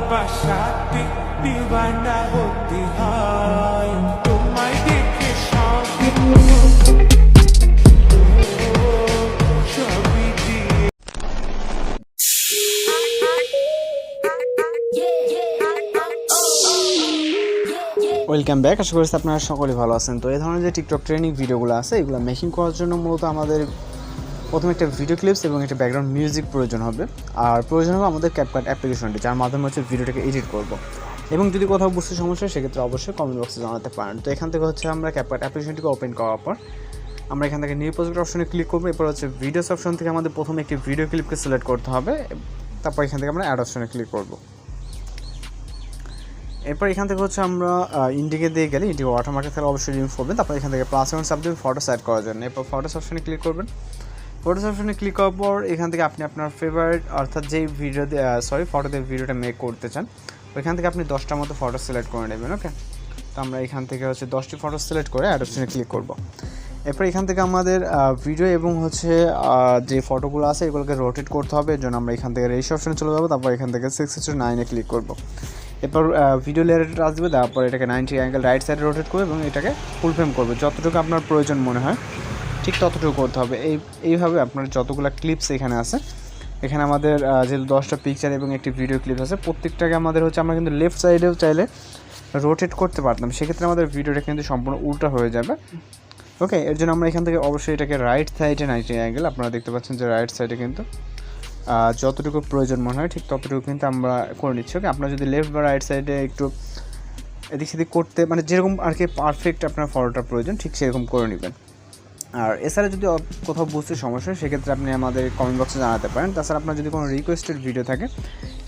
ভালোবাসাতে দিওয়ানা হতে হয় তোমায় দেখে সবই সবই দিয়ে ওয়েলকাম ব্যাক। আশা করি আপনারা সকলে ভালো আছেন। তো এই ধরনের যে টিকটক ট্রেনিং ভিডিওগুলো আছে এগুলো মেকিং করার জন্য মূলত আমাদের প্রথমে একটা ভিডিও ক্লিপস এবং একটা ব্যাকগ্রাউন্ড মিউজিক প্রয়োজন হবে, আর প্রয়োজন হবে আমাদের ক্যাপকাট অ্যাপ্লিকেশনটি, যার মাধ্যমে হচ্ছে ভিডিওটাকে এডিট করব। এবং যদি কোথাও বুঝতে সমস্যা হয় সেক্ষেত্রে অবশ্যই কমেন্ট বক্সে জানাতে পারেন। তো এখান থেকে হচ্ছে আমরা ক্যাপকাট অ্যাপ্লিকেশনটিকে ওপেন করার পর আমরা এখান থেকে নিউ প্রজেক্ট অপশনে ক্লিক করবো। এরপর হচ্ছে ভিডিওস অপশন থেকে আমাদের প্রথমে একটি ভিডিও ক্লিপকে সিলেক্ট করতে হবে, তারপর এখান থেকে আমরা অ্যাড অপশনে ক্লিক করব। এরপর এখান থেকে হচ্ছে আমরা ইন্ডিকে দিয়ে গেলে ইন্ডিকে ওয়াটারমার্কে তাহলে অবশ্যই রিমুভ করবেন। তারপর এখান থেকে প্লাস এবং সাব দেবেন ফটো সেট করার জন্য। এরপর ফটোস অপশনে ক্লিক করবেন। ফটোস অপশনে ক্লিক করার পর এখান থেকে আপনি আপনার ফেভারিট অর্থাৎ যেই ফটোতে ভিডিওটা মেক করতে চান ওইখান থেকে আপনি 10টার মতো ফটো সিলেক্ট করে নেবেন। ওকে, তো আমরা এখান থেকে হচ্ছে 10টি ফটো সিলেক্ট করে অ্যাড অপশনে ক্লিক করব। এরপর এখান থেকে আমাদের ভিডিও এবং হচ্ছে যে ফটোগুলো আছে এগুলোকে রোটেট করতে হবে। এর জন্য আমরা এখান থেকে রেশিও অপশনে চলে যাবো। তারপর এখান থেকে 6:9 ক্লিক করব। এরপর ভিডিও লেয়ারে টাচ দেবে, তারপর এটাকে 90 অ্যাঙ্গেল রাইট সাইডে রোটেট করবে এবং এটাকে ফুল ফ্রেম করবে। যতটুকু আপনার প্রয়োজন মনে হয় ঠিক ততটুকু করতে হবে। এইভাবে আপনার যতগুলো ক্লিপস এখানে আছে, এখানে আমাদের যেহেতু 10টা পিকচার এবং একটি ভিডিও ক্লিপস আছে, প্রত্যেকটাকে আমাদের হচ্ছে আমরা কিন্তু লেফট সাইডেও চাইলে রোটেট করতে পারতাম, সেক্ষেত্রে আমাদের ভিডিওটা কিন্তু সম্পূর্ণ উল্টা হয়ে যাবে। ওকে, এর জন্য আমরা এখান থেকে অবশ্যই এটাকে রাইট সাইডে 90 অ্যাঙ্গেল, আপনারা দেখতে পাচ্ছেন যে রাইট সাইডে কিন্তু যতটুকু প্রয়োজন মনে হয় ঠিক ততটুকু কিন্তু আমরা করে নিচ্ছি। ওকে, আপনার যদি লেফট বা রাইট সাইডে একটু এদিক সেদিক করতে মানে যেরকম আর কি পারফেক্ট আপনার ফটোটা প্রয়োজন ঠিক সেরকম করে নেবেন। আর এছাড়া যদি কোথাও বুঝতে সমস্যা হয় সেক্ষেত্রে আপনি আমাদের কমেন্ট বক্সে জানাতে পারেন। তাছাড়া আপনার যদি কোনো রিকোয়েস্টেড ভিডিও থাকে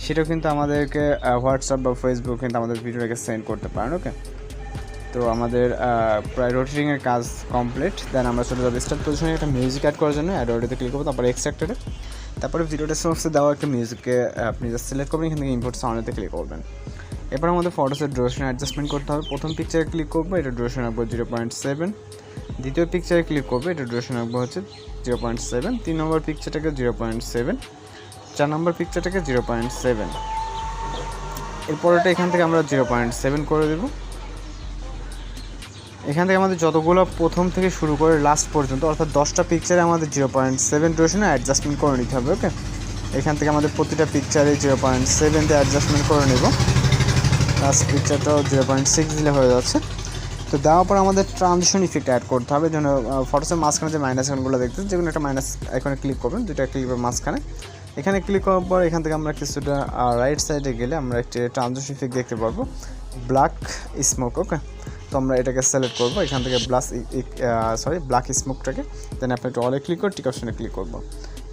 সেটাও কিন্তু আমাদেরকে হোয়াটসঅ্যাপ বা ফেসবুক কিন্তু আমাদের ভিডিওটাকে সেন্ড করতে পারেন। ওকে, তো আমাদের প্রায় রোটেটিংয়ের কাজ কমপ্লিট। দেন আমরা চলে যাবো স্টার্ট পজিশনে একটা মিউজিক অ্যাড করার জন্য। অ্যাড অডিওতে ক্লিক করবো, তারপরে এক্সট্রাক্টেডে, তারপরে ভিডিওটা সোর্সে দেওয়া একটা মিউজিককে আপনি জাস্ট সিলেক্ট করবেন, এখান থেকে ইম্পোর্ট সাউন্ডেতে ক্লিক করবেন। এরপর আমাদের ফটোসের ডিউরেশন অ্যাডজাস্টমেন্ট করতে হবে। প্রথম পিকচারে ক্লিক করবো, এটা ডিউরেশন রাখবো 0.7। দ্বিতীয় পিকচারে ক্লিক করবো, এটা ডিউরেশন রাখবো হচ্ছে 0.7। 3 নম্বর পিকচারটাকে 0.7, 4 নম্বর পিকচারটাকে 0.7। এরপরটা এখান থেকে আমরা 0.7 করে দেবো। এখান থেকে আমাদের যতগুলো প্রথম থেকে শুরু করে লাস্ট পর্যন্ত অর্থাৎ 10টা পিকচারে আমাদের 0.7 ডিউরেশনে অ্যাডজাস্টমেন্ট করে নিতে হবে। ওকে, এখান থেকে আমাদের প্রতিটা পিকচারে 0.7 দিয়ে অ্যাডজাস্টমেন্ট করে নেব। লাস্ট পিকচারটাও 0.6 দিলে হয়ে যাচ্ছে। তো দেওয়ার পর আমাদের ট্রানজিশন ইফেক্ট অ্যাড করতে হবে। যেন ফটোসের মাঝখানে যে মাইনাস আইকনগুলো দেখতেন, যেগুলো একটা মাইনাস আইকনে ক্লিক করবেন, দুইটা ক্লিকের মাঝখানে এখানে ক্লিক করার পর এখান থেকে আমরা কিছুটা রাইট সাইডে গেলে আমরা একটি ট্রানজিশন ইফেক্ট দেখতে পারবো, ব্ল্যাক স্মোক। ওকে, তো আমরা এটাকে সিলেক্ট করবো এখান থেকে ব্ল্যাক স্মোকটাকে। দেন আপনি একটু অলে ক্লিক করে টিক অপশনে ক্লিক করবো।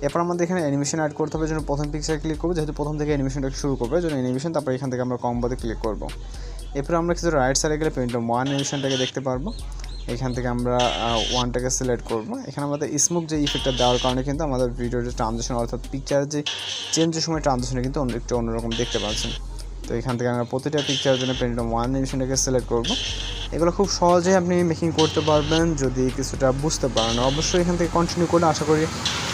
এরপর আমাদের এখানে অ্যানিমেশন অ্যাড করতে হবে, যেন প্রথম পিকচারে ক্লিক করবো, যেহেতু প্রথম থেকে অ্যানিমেশনটা শুরু করবো যেন অ্যানিমেশন। তারপর এখান থেকে আমরা কম্বোতে ক্লিক করবো। এরপর আমরা কিছু রাইট সাইডে গেলে পেন্টম 1 অ্যানিমেশনটাকে দেখতে পারবো। এখান থেকে আমরা 1টাকে সিলেক্ট করবো। এখানে আমাদের স্মোক যে ইফেক্টটা দেওয়ার কারণে কিন্তু আমাদের ভিডিওর যে ট্রানজিশন অর্থাৎ পিকচারের যে চেঞ্জের সময় ট্রানজিশনে কিন্তু একটু অন্যরকম দেখতে পাচ্ছেন। তো এখান থেকে আমরা প্রতিটা পিকচারের জন্য পেন্টম 1 অ্যানিমেশনটাকে সিলেক্ট করবো। এগুলো খুব সহজেই আপনি মেকিং করতে পারবেন যদি কিছুটা বুঝতে পারেন। অবশ্যই এখান থেকে কন্টিনিউ করলে আশা করি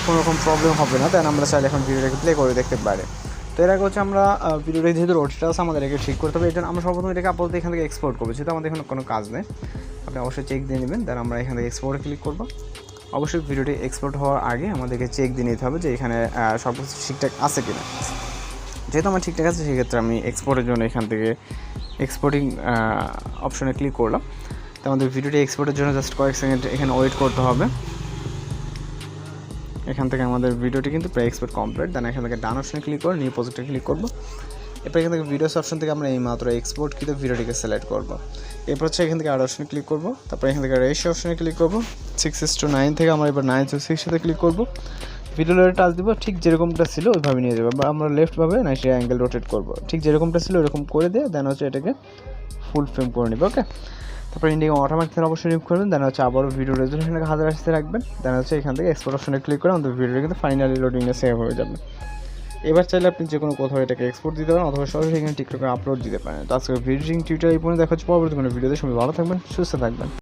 কোনো রকম প্রবলেম হবে না। তাই আমরা চাইলে এখন ভিডিওটাকে প্লে করে দেখতে পারি। তো এর আগে হচ্ছে আমরা ভিডিওটা যেহেতু রোটেট আছে আমাদের এটাকে ঠিক করতে হবে। এই জন্য আমরা সর্বপ্রথম এটাকে আপাতত এখান থেকে এক্সপোর্ট করবো, যেহেতু আমাদের এখানে কোনো কাজ নেই। আপনি অবশ্যই চেক দিয়ে নেবেন। দেন আমরা এখান থেকে এক্সপোর্টে ক্লিক করবো। অবশ্যই ভিডিওটি এক্সপোর্ট হওয়ার আগে আমাদেরকে চেক দিয়ে নিতে হবে যে এখানে সব কিছু ঠিকঠাক আছে কিনা। যেহেতু আমার ঠিকঠাক আছে সেক্ষেত্রে আমি এক্সপোর্টের জন্য এখান থেকে এক্সপোর্টিং অপশনে ক্লিক করলাম। তো আমাদের ভিডিওটি এক্সপোর্টের জন্য জাস্ট কয়েক সেকেন্ড এখানে ওয়েট করতে হবে। এখান থেকে আমাদের ভিডিওটি কিন্তু প্রায় এক্সপোর্ট কমপ্লিট। দেন এখান থেকে ডান অপশনে ক্লিক করে নিউ প্রজেক্টে ক্লিক করবো। এরপর এখান থেকে ভিডিওস অপশন থেকে আমরা এইমাত্র এক্সপোর্ট কিন্তু ভিডিওটিকে সিলেক্ট করবো। এরপর হচ্ছে এখান থেকে আরও অপশনে ক্লিক করবো। তারপর এখান থেকে রেশিও অপশনে ক্লিক করবো। 6:9 থেকে আমরা এবার 9:6 ক্লিক করবো। ভিডিও লেয়ারে টাচ দিব, ঠিক যেরকমটা ছিল ওইভাবে নিয়ে যাবো। বা আমরা লেফটভাবে 90 অ্যাঙ্গেল রোটেট করবো, ঠিক যেরকমটা ছিল ওরকম করে দিয়ে দেন হচ্ছে এটাকে ফুল ফ্রেম করে নেবো। ওকে, তারপর ইন্ডিয়া অটোমেটিক অবশ্যই রিমুভ করবেন। দেন হচ্ছে আবারও ভিডিও রেজলিউশনটাকে 1080 রাখবেন। দেন হচ্ছে এখান থেকে এক্সপোর্ট অপশনে ক্লিক করে আমাদের ভিডিওটা কিন্তু ফাইনালি লোডিংয়ে সেভ হয়ে যাবে। এবার চাইলে আপনি যে কোনো কোথাও এটাকে এক্সপোর্ট দিতে পারেন অথবা সরাসরি এখানে টিকটকে আপলোড দিতে পারেন। তো আজকে ভিডিও টিউটোরিয়াল এই পর্যন্ত দেখা হচ্ছে পরবর্তী কোনো ভিডিওতে। সবাই ভালো থাকবেন, সুস্থ থাকবেন।